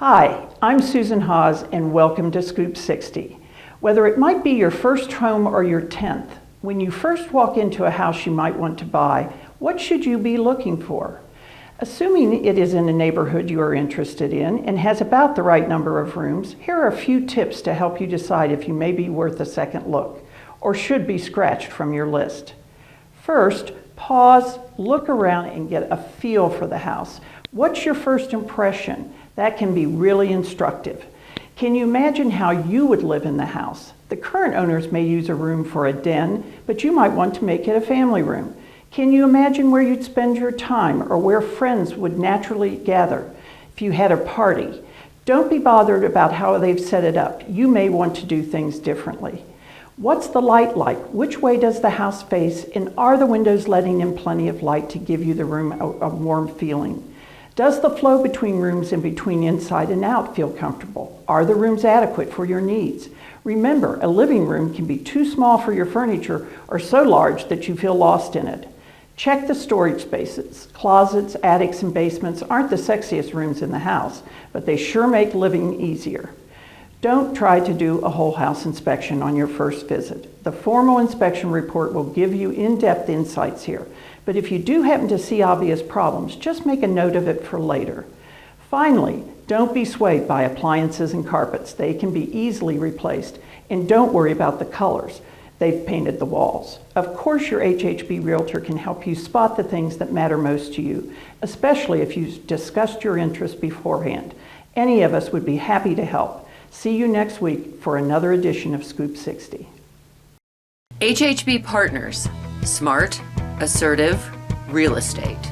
Hi, I'm Susan Haas and welcome to Scoop 60. Whether it might be your first home or your 10th, when you first walk into a house you might want to buy, what should you be looking for? Assuming it is in a neighborhood you are interested in and has about the right number of rooms, here are a few tips to help you decide if you may be worth a second look or should be scratched from your list. First, pause, look around and get a feel for the house. What's your first impression? That can be really instructive. Can you imagine how you would live in the house? The current owners may use a room for a den, but you might want to make it a family room. Can you imagine where you'd spend your time or where friends would naturally gather if you had a party? Don't be bothered about how they've set it up. You may want to do things differently. What's the light like? Which way does the house face? And are the windows letting in plenty of light to give you the room a warm feeling? Does the flow between rooms and between inside and out feel comfortable? Are the rooms adequate for your needs? Remember, a living room can be too small for your furniture or so large that you feel lost in it. Check the storage spaces. Closets, attics, and basements aren't the sexiest rooms in the house, but they sure make living easier. Don't try to do a whole house inspection on your first visit. The formal inspection report will give you in-depth insights here, but if you do happen to see obvious problems, just make a note of it for later. Finally, don't be swayed by appliances and carpets. They can be easily replaced, and don't worry about the colors. They've painted the walls. Of course, your HHB realtor can help you spot the things that matter most to you, especially if you've discussed your interests beforehand. Any of us would be happy to help. See you next week for another edition of Scoop 60. HHB Partners. Smart, assertive, real estate.